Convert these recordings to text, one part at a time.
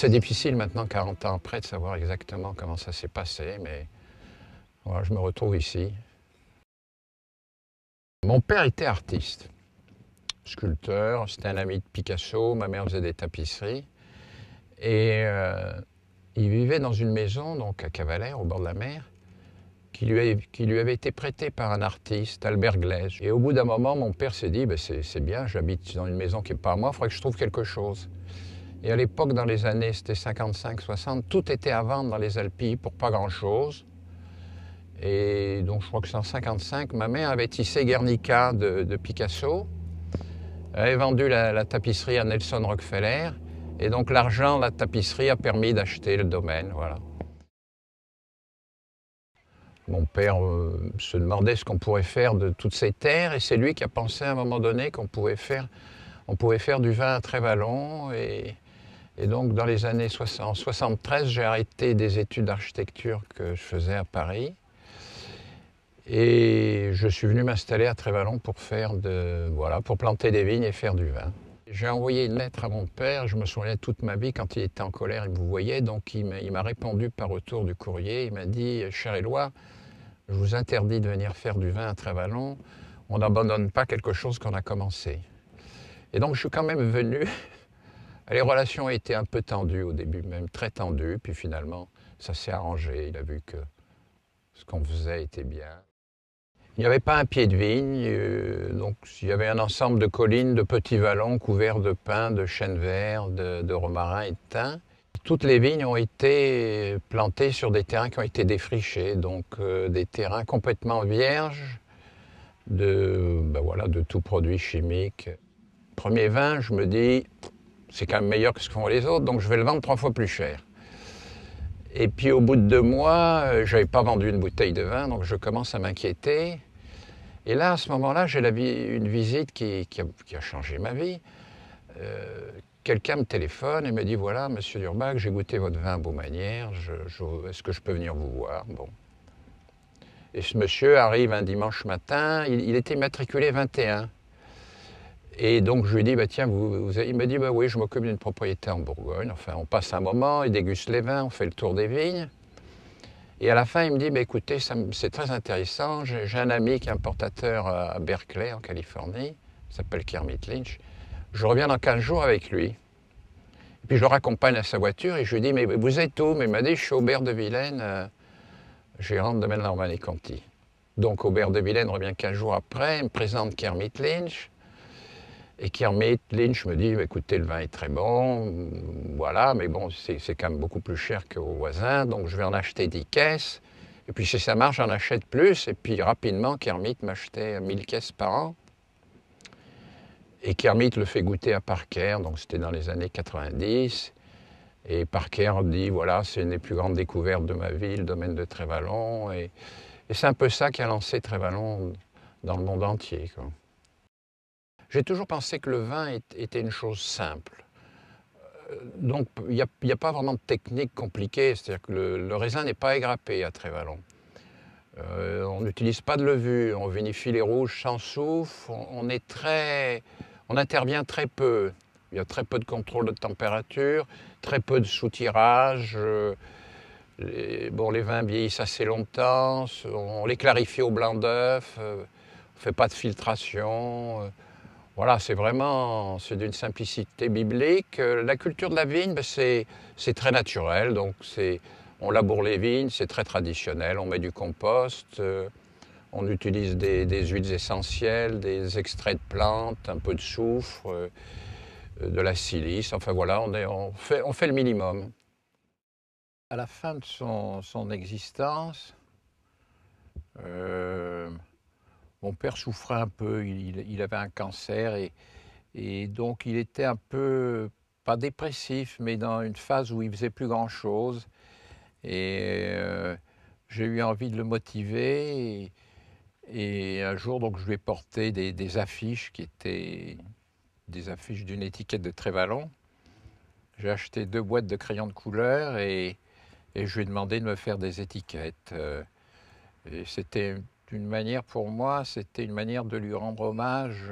c'est difficile maintenant, 40 ans après, de savoir exactement comment ça s'est passé, mais voilà, je me retrouve ici. Mon père était artiste, sculpteur, c'était un ami de Picasso, ma mère faisait des tapisseries. Et il vivait dans une maison, donc à Cavalère, au bord de la mer, qui lui avait été prêtée par un artiste, Albert Glaise. Et au bout d'un moment, mon père s'est dit, ben c'est bien, j'habite dans une maison qui n'est pas à moi, il faudrait que je trouve quelque chose. Et à l'époque, dans les années, c'était 55-60, tout était à vendre dans les Alpilles pour pas grand-chose. Et donc je crois que c'est en 55, ma mère avait tissé Guernica de Picasso. Elle avait vendu la tapisserie à Nelson Rockefeller. Et donc l'argent de la tapisserie a permis d'acheter le domaine. Voilà. Mon père se demandait ce qu'on pourrait faire de toutes ces terres. Et c'est lui qui a pensé à un moment donné qu'on pouvait faire du vin à Trévalon. Et donc dans les années 60, en 73, j'ai arrêté des études d'architecture que je faisais à Paris. Et je suis venu m'installer à Trévalon pour pour planter des vignes et faire du vin. J'ai envoyé une lettre à mon père, je me souviens toute ma vie, quand il était en colère, il me voyait, donc il m'a répondu par retour du courrier, il m'a dit « Cher Éloi, je vous interdis de venir faire du vin à Trévalon, on n'abandonne pas quelque chose qu'on a commencé. » Et donc je suis quand même venu, les relations étaient un peu tendues au début, même très tendues, puis finalement ça s'est arrangé, il a vu que ce qu'on faisait était bien. Il n'y avait pas un pied de vigne, donc il y avait un ensemble de collines, de petits vallons couverts de pins, de chênes verts, de romarins et de thym. Toutes les vignes ont été plantées sur des terrains qui ont été défrichés, donc des terrains complètement vierges de tout produit chimique. Premier vin, je me dis, c'est quand même meilleur que ce que font les autres, donc je vais le vendre 3 fois plus cher. Et puis au bout de 2 mois, je n'avais pas vendu une bouteille de vin, donc je commence à m'inquiéter. Et là, à ce moment-là, j'ai une visite qui a changé ma vie. Quelqu'un me téléphone et me dit « Voilà, monsieur Durbach, j'ai goûté votre vin à Baumanière, est-ce que je peux venir vous voir ?» Bon. Et ce monsieur arrive un dimanche matin, il était immatriculé 21. Et donc je lui dis bah, « Tiens, il me dit bah, « Oui, je m'occupe d'une propriété en Bourgogne. » Enfin, on passe un moment, il déguste les vins, on fait le tour des vignes. Et à la fin, il me dit bah, « Écoutez, c'est très intéressant, j'ai un ami qui est importateur à Berkeley, en Californie, il s'appelle Kermit Lynch. Je reviens dans 15 jours avec lui. » Et puis je le raccompagne à sa voiture et je lui dis « Mais vous êtes où ?» Mais il m'a dit « Je suis Aubert de Vilaine, gérant de domaine Norman et Conti. » Donc Aubert de Vilaine revient 15 jours après, il me présente Kermit Lynch. Et Kermit Lynch me dit « Écoutez, le vin est très bon, voilà, mais bon, c'est quand même beaucoup plus cher qu'au voisin, donc je vais en acheter 10 caisses. Et puis si ça marche, j'en achète plus. » Et puis rapidement, Kermit m'achetait 1000 caisses par an. Et Kermit le fait goûter à Parker, donc c'était dans les années 90. Et Parker dit « Voilà, c'est une des plus grandes découvertes de ma vie, le domaine de Trévalon. » Et c'est un peu ça qui a lancé Trévalon dans le monde entier, quoi. J'ai toujours pensé que le vin était une chose simple. Donc il n'y a pas vraiment de technique compliquée, c'est-à-dire que le raisin n'est pas égrappé à Trévalon. On n'utilise pas de levure, on vinifie les rouges sans soufre, on intervient très peu. Il y a très peu de contrôle de température, très peu de soutirage. Les vins vieillissent assez longtemps, on les clarifie au blanc d'œuf, on ne fait pas de filtration. Voilà, c'est d'une simplicité biblique. La culture de la vigne, c'est très naturel. Donc on laboure les vignes, c'est très traditionnel. On met du compost, on utilise des huiles essentielles, des extraits de plantes, un peu de soufre, de la silice. Enfin voilà, on fait le minimum. À la fin de son existence, mon père souffrait un peu, il avait un cancer et donc il était un peu, pas dépressif, mais dans une phase où il faisait plus grand-chose. Et j'ai eu envie de le motiver et un jour donc, je lui ai porté des affiches qui étaient des affiches d'une étiquette de Trévalon. J'ai acheté 2 boîtes de crayons de couleur et je lui ai demandé de me faire des étiquettes. Et c'était une manière pour moi, c'était une manière de lui rendre hommage,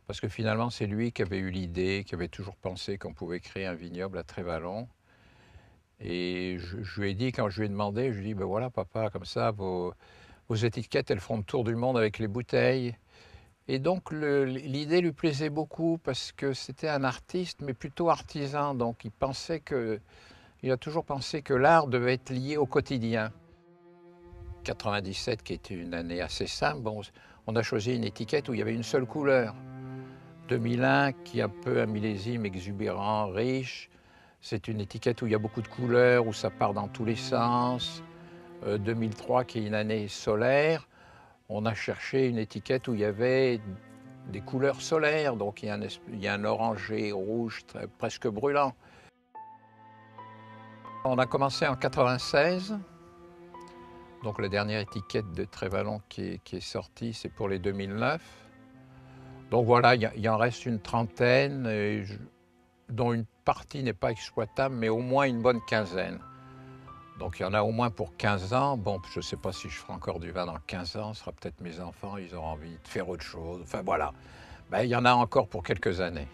parce que finalement c'est lui qui avait eu l'idée, qui avait toujours pensé qu'on pouvait créer un vignoble à Trévalon. Et je lui ai dit, quand je lui ai demandé, je lui ai dit, ben voilà papa, comme ça, vos étiquettes, elles font le tour du monde avec les bouteilles. Et donc l'idée lui plaisait beaucoup parce que c'était un artiste, mais plutôt artisan. Donc il a toujours pensé que l'art devait être lié au quotidien. 97, qui était une année assez simple, bon, on a choisi une étiquette où il y avait une seule couleur. 2001, qui est un peu un millésime exubérant, riche. C'est une étiquette où il y a beaucoup de couleurs, où ça part dans tous les sens. 2003, qui est une année solaire, on a cherché une étiquette où il y avait des couleurs solaires, donc il y a un orangé rouge presque brûlant. On a commencé en 96, donc la dernière étiquette de Trévalon qui est sortie, c'est pour les 2009. Donc voilà, il en reste une trentaine, dont une partie n'est pas exploitable, mais au moins une bonne quinzaine. Donc il y en a au moins pour 15 ans. Bon, je ne sais pas si je ferai encore du vin dans 15 ans, ce sera peut-être mes enfants, ils auront envie de faire autre chose. Enfin voilà, ben, il y en a encore pour quelques années.